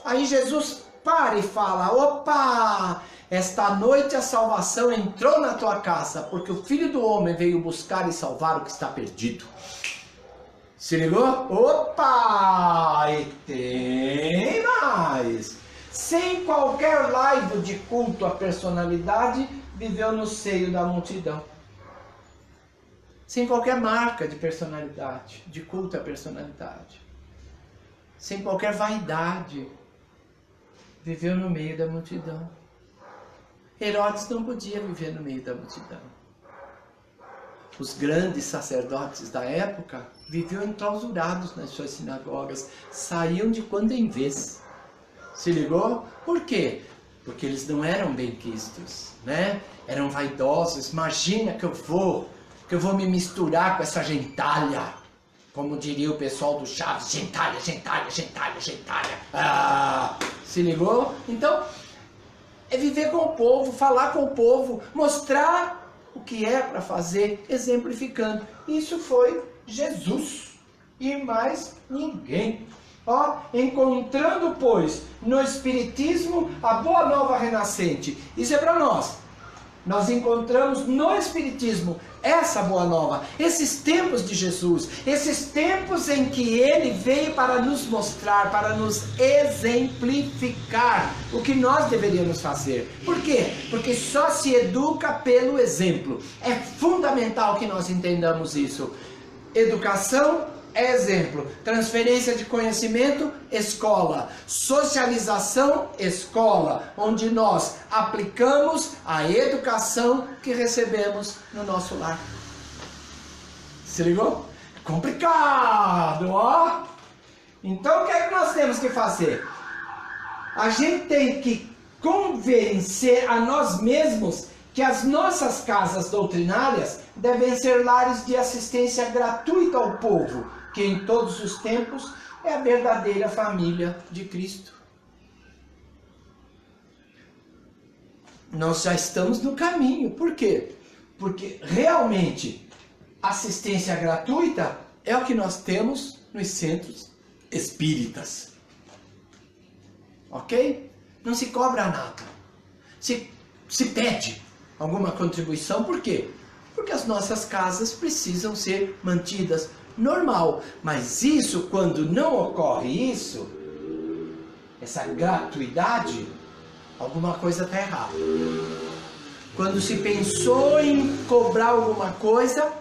Aí Jesus para e fala, opa, esta noite a salvação entrou na tua casa, porque o Filho do Homem veio buscar e salvar o que está perdido. Se ligou? Opa! E tem mais! Sem qualquer laivo de culto à personalidade, viveu no seio da multidão. Sem qualquer marca de personalidade, de culto à personalidade. Sem qualquer vaidade, viveu no meio da multidão. Herodes não podia viver no meio da multidão. Os grandes sacerdotes da época viviam enclausurados nas suas sinagogas, saíam de quando em vez. Se ligou? Por quê? Porque eles não eram benquistos, né? Eram vaidosos. Imagina que eu vou me misturar com essa gentalha. Como diria o pessoal do Chaves, gentalha, gentalha, gentalha, gentalha. Se ligou? Então, é viver com o povo, falar com o povo, mostrar o que é para fazer, exemplificando. Isso foi Jesus e mais ninguém. Encontrando, pois, no Espiritismo a boa nova renascente. Isso é para nós. Nós encontramos no Espiritismo essa boa nova, esses tempos de Jesus, esses tempos em que ele veio para nos mostrar, para nos exemplificar o que nós deveríamos fazer. Por quê? Porque só se educa pelo exemplo. É fundamental que nós entendamos isso. Educação é exemplo. Transferência de conhecimento, escola. Socialização, escola. Onde nós aplicamos a educação que recebemos no nosso lar. Se ligou? Complicado, ó! Então o que é que nós temos que fazer? A gente tem que convencer a nós mesmos que as nossas casas doutrinárias devem ser lares de assistência gratuita ao povo, que em todos os tempos é a verdadeira família de Cristo. Nós já estamos no caminho. Por quê? Porque realmente assistência gratuita é o que nós temos nos centros espíritas. Ok? Não se cobra nada. Se pede alguma contribuição, por quê? Porque as nossas casas precisam ser mantidas normal. Mas isso, quando não ocorre isso, essa gratuidade, alguma coisa está errada. Quando se pensou em cobrar alguma coisa,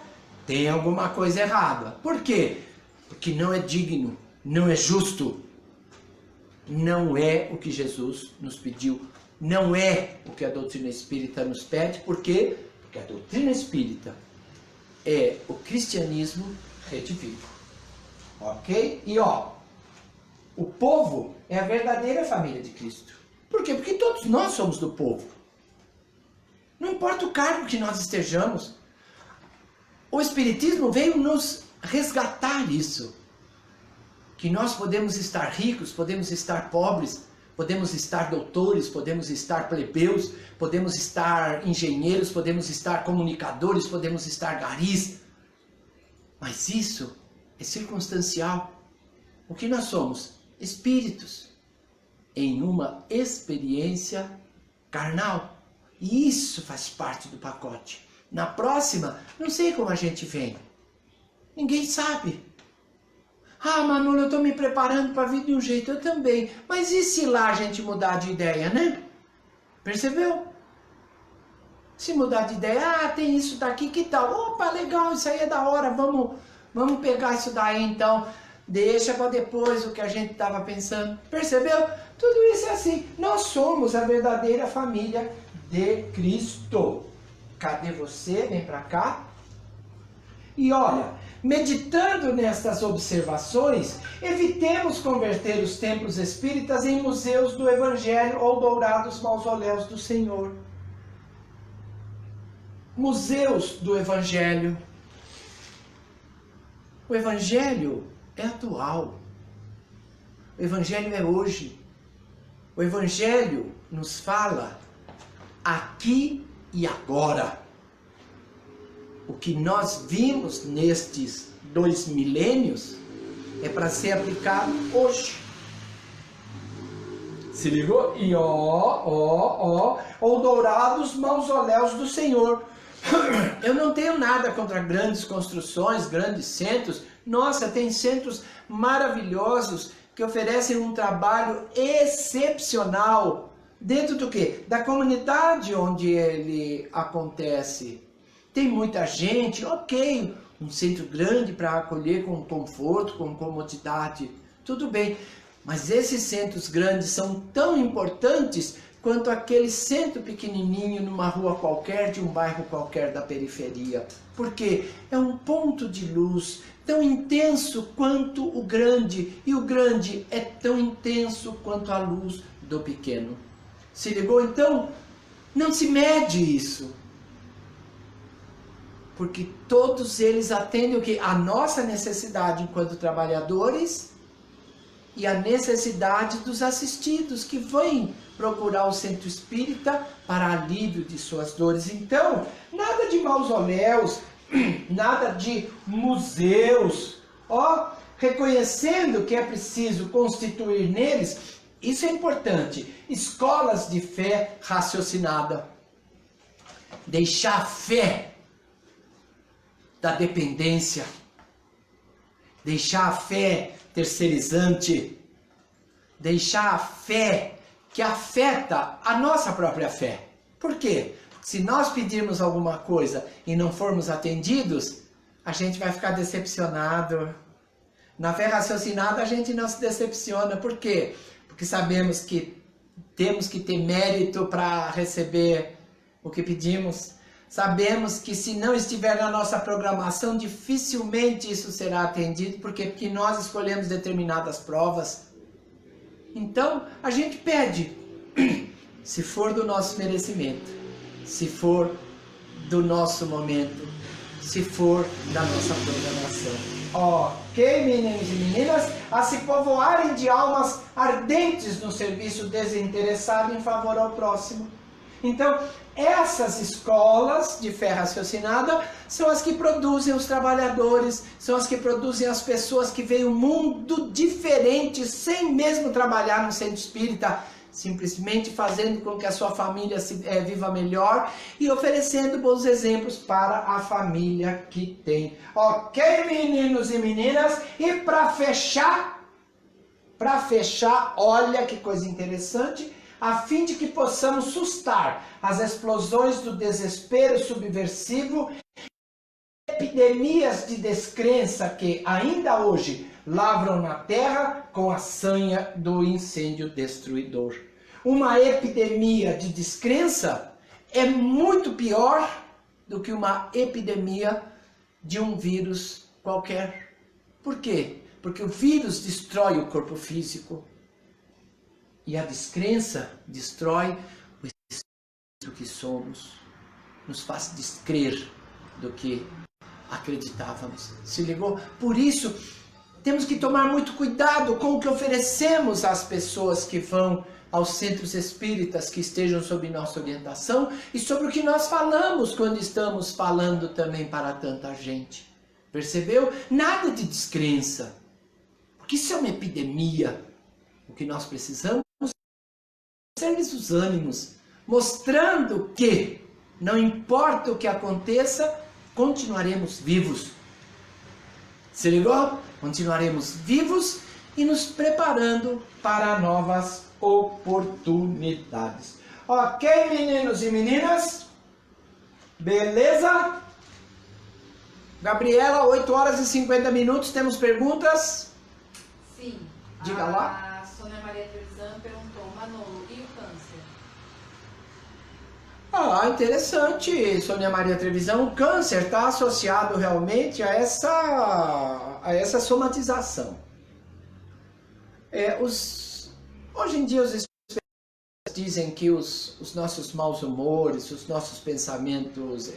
tem alguma coisa errada. Por quê? Porque não é digno, não é justo. Não é o que Jesus nos pediu. Não é o que a doutrina espírita nos pede. Por quê? Porque a doutrina espírita é o cristianismo redivivo. Ok? E o povo é a verdadeira família de Cristo. Por quê? Porque todos nós somos do povo. Não importa o cargo que nós estejamos. O Espiritismo veio nos resgatar isso. Que nós podemos estar ricos, podemos estar pobres, podemos estar doutores, podemos estar plebeus, podemos estar engenheiros, podemos estar comunicadores, podemos estar garis. Mas isso é circunstancial. O que nós somos? Espíritos em uma experiência carnal. E isso faz parte do pacote. Na próxima, não sei como a gente vem. Ninguém sabe. Ah, Manolo, eu estou me preparando para vir de um jeito, eu também. Mas e se lá a gente mudar de ideia, né? Percebeu? Se mudar de ideia, ah, tem isso daqui, que tal? Opa, legal, isso aí é da hora, vamos pegar isso daí então. Deixa para depois o que a gente estava pensando. Percebeu? Tudo isso é assim. Nós somos a verdadeira família de Cristo. Cadê você? Vem para cá. E olha, meditando nestas observações, evitemos converter os templos espíritas em museus do Evangelho ou dourados mausoléus do Senhor. Museus do Evangelho. O Evangelho é atual. O Evangelho é hoje. O Evangelho nos fala aqui e agora. O que nós vimos nestes 2 milênios é para ser aplicado hoje. Se ligou? E ou dourados mausoléus do Senhor. Eu não tenho nada contra grandes construções, grandes centros. Nossa, tem centros maravilhosos que oferecem um trabalho excepcional. Dentro do quê? Da comunidade onde ele acontece. Tem muita gente, ok, um centro grande para acolher com conforto, com comodidade, tudo bem. Mas esses centros grandes são tão importantes quanto aquele centro pequenininho numa rua qualquer, de um bairro qualquer da periferia. Porque é um ponto de luz tão intenso quanto o grande, e o grande é tão intenso quanto a luz do pequeno. Se ligou? Então, não se mede isso. Porque todos eles atendem o quê? A nossa necessidade enquanto trabalhadores e a necessidade dos assistidos que vêm procurar o centro espírita para alívio de suas dores. Então, nada de mausoléus, nada de museus, reconhecendo que é preciso constituir neles, isso é importante, escolas de fé raciocinada. Deixar a fé da dependência, deixar a fé terceirizante, deixar a fé que afeta a nossa própria fé. Por quê? Porque se nós pedirmos alguma coisa e não formos atendidos, a gente vai ficar decepcionado. Na fé raciocinada a gente não se decepciona. Por quê? Porque sabemos que temos que ter mérito para receber o que pedimos. Sabemos que se não estiver na nossa programação, dificilmente isso será atendido. Por quê? Porque nós escolhemos determinadas provas. Então, a gente pede, se for do nosso merecimento, se for do nosso momento, se for da nossa programação. Ok, meninos e meninas, a se povoarem de almas ardentes no serviço desinteressado em favor ao próximo. Então, essas escolas de fé raciocinada são as que produzem os trabalhadores, são as que produzem as pessoas que veem um mundo diferente, sem mesmo trabalhar no centro espírita, simplesmente fazendo com que a sua família viva melhor e oferecendo bons exemplos para a família que tem. Ok, meninos e meninas? E para fechar, olha que coisa interessante, a fim de que possamos sustar as explosões do desespero subversivo, epidemias de descrença que ainda hoje lavram na terra com a sanha do incêndio destruidor. Uma epidemia de descrença é muito pior do que uma epidemia de um vírus qualquer. Por quê? Porque o vírus destrói o corpo físico. E a descrença destrói o espírito que somos, nos faz descrer do que acreditávamos. Se ligou? Por isso, temos que tomar muito cuidado com o que oferecemos às pessoas que vão aos centros espíritas que estejam sob nossa orientação e sobre o que nós falamos quando estamos falando também para tanta gente. Percebeu? Nada de descrença. Porque isso é uma epidemia. O que nós precisamos é ser-lhes os ânimos, mostrando que, não importa o que aconteça, continuaremos vivos. Se ligou? Continuaremos vivos e nos preparando para novas oportunidades. Ok, meninos e meninas? Beleza? Gabriela, 8 horas e 50 minutos, temos perguntas? Sim. Diga lá. A Sônia Maria Trevisan perguntou, Manolo, e o câncer? Ah, interessante, Sônia Maria Trevisan. O câncer está associado realmente a essa somatização. Hoje em dia os especialistas dizem que os nossos maus humores, os nossos pensamentos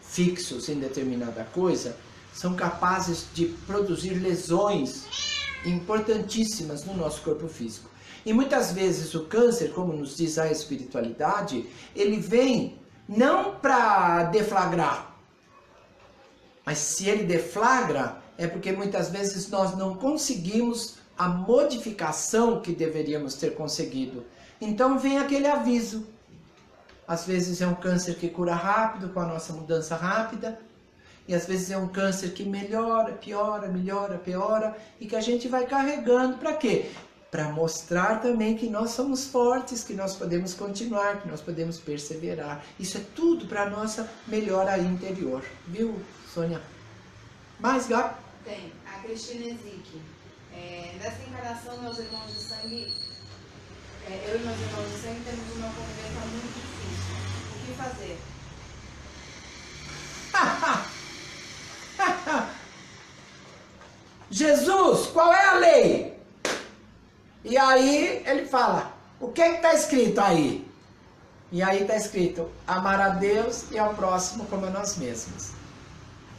fixos em determinada coisa, são capazes de produzir lesões importantíssimas no nosso corpo físico. E muitas vezes o câncer, como nos diz a espiritualidade, ele vem não para deflagrar, mas se ele deflagra, é porque muitas vezes nós não conseguimos a modificação que deveríamos ter conseguido. Então vem aquele aviso. Às vezes é um câncer que cura rápido, com a nossa mudança rápida, e às vezes é um câncer que melhora, piora, melhora, piora, e que a gente vai carregando. Para quê? Para mostrar também que nós somos fortes, que nós podemos continuar, que nós podemos perseverar. Isso é tudo para a nossa melhora interior. Viu, Sônia? Mais, Gabi? Tem. A Cristina Ezique. Nessa encarnação, meus irmãos de sangue, eu e meus irmãos de sangue temos uma convivência muito difícil. O que fazer? Jesus, qual é a lei? E aí ele fala, o que está escrito aí? E aí está escrito, amar a Deus e ao próximo como a nós mesmos.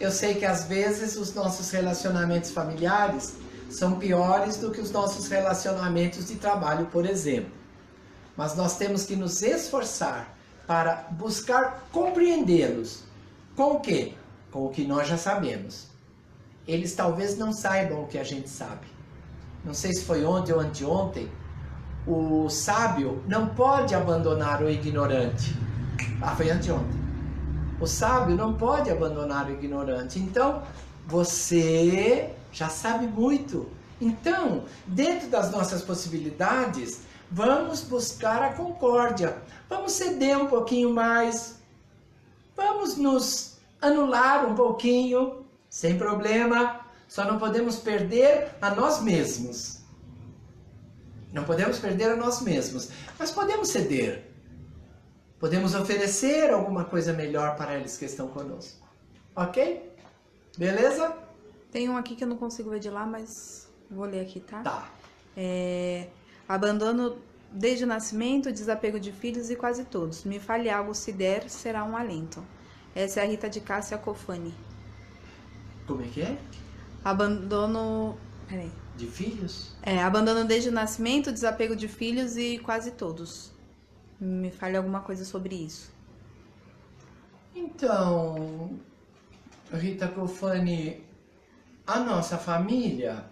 Eu sei que às vezes os nossos relacionamentos familiares são piores do que os nossos relacionamentos de trabalho, por exemplo. Mas nós temos que nos esforçar para buscar compreendê-los. Com o quê? Com o que nós já sabemos. Eles talvez não saibam o que a gente sabe. Não sei se foi ontem ou anteontem, o sábio não pode abandonar o ignorante. Ah, foi anteontem. O sábio não pode abandonar o ignorante. Então, você já sabe muito. Então, dentro das nossas possibilidades, vamos buscar a concórdia. Vamos ceder um pouquinho mais. Vamos nos anular um pouquinho, sem problema. Só não podemos perder a nós mesmos. Não podemos perder a nós mesmos. Mas podemos ceder. Podemos oferecer alguma coisa melhor para eles que estão conosco. Ok? Beleza? Tem um aqui que eu não consigo ver de lá, mas vou ler aqui, tá? Tá. Abandono desde o nascimento, desapego de filhos e quase todos. Me fale algo, se der, será um alento. Essa é a Rita de Cássia Cofani. Como é que é? Abandono... Peraí. De filhos? Abandono desde o nascimento, desapego de filhos e quase todos. Me fale alguma coisa sobre isso. Então, Rita Cofani, a nossa família,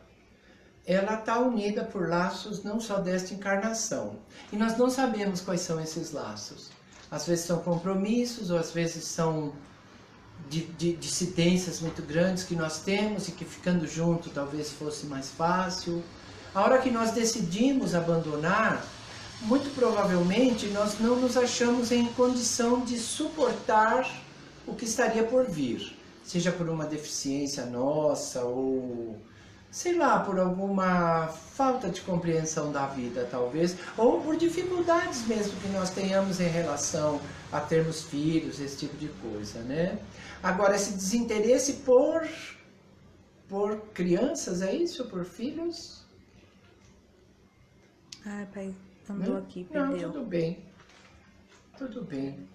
ela está unida por laços não só desta encarnação. E nós não sabemos quais são esses laços. Às vezes são compromissos, ou às vezes são dissidências muito grandes que nós temos e que ficando junto talvez fosse mais fácil. A hora que nós decidimos abandonar, muito provavelmente nós não nos achamos em condição de suportar o que estaria por vir. Seja por uma deficiência nossa ou, sei lá, por alguma falta de compreensão da vida, talvez, ou por dificuldades mesmo que nós tenhamos em relação a termos filhos, esse tipo de coisa, né? Agora, esse desinteresse por crianças, é isso? Por filhos? Ai, pai, andou aqui, perdeu. Não, tudo bem. Tudo bem.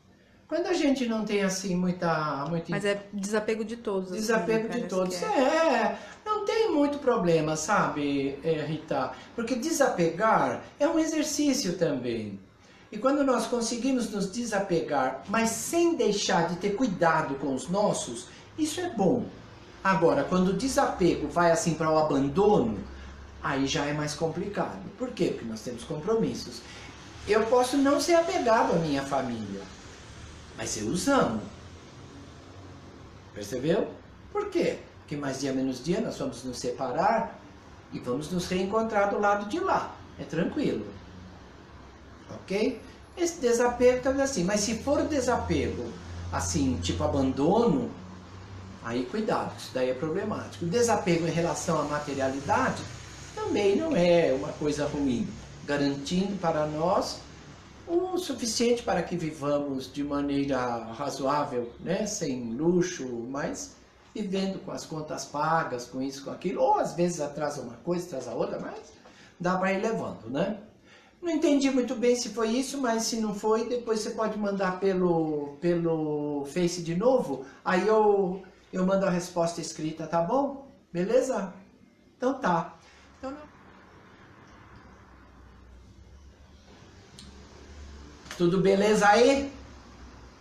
Quando a gente não tem assim muita Mas é desapego de todos. assim, desapego de parece todos, que é. não tem muito problema, sabe, Rita? Porque desapegar é um exercício também. E quando nós conseguimos nos desapegar, mas sem deixar de ter cuidado com os nossos, isso é bom. Agora, quando o desapego vai assim para o abandono, aí já é mais complicado. Por quê? Porque nós temos compromissos. Eu posso não ser apegado à minha família, mas eu os amo. Percebeu? Por quê? Porque mais dia menos dia nós vamos nos separar e vamos nos reencontrar do lado de lá. É tranquilo. Ok? Esse desapego tá assim. Mas se for o desapego, assim, tipo abandono, aí cuidado, isso daí é problemático. O desapego em relação à materialidade também não é uma coisa ruim, garantindo para nós o suficiente para que vivamos de maneira razoável, né? Sem luxo, mas vivendo com as contas pagas, com isso, com aquilo, ou às vezes atrasa uma coisa, atrasa outra, mas dá para ir levando, né? Não entendi muito bem se foi isso, mas se não foi, depois você pode mandar pelo Face de novo, aí eu mando a resposta escrita, tá bom? Beleza? Então tá. Então, tudo beleza aí?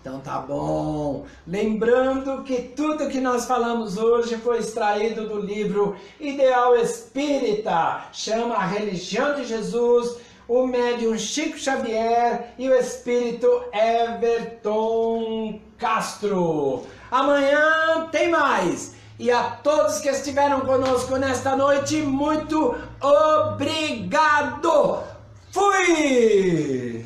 Então tá bom. Lembrando que tudo que nós falamos hoje foi extraído do livro Ideal Espírita, chama A Religião de Jesus, o médium Chico Xavier e o espírito Everton Castro. Amanhã tem mais. E a todos que estiveram conosco nesta noite, muito obrigado. Fui!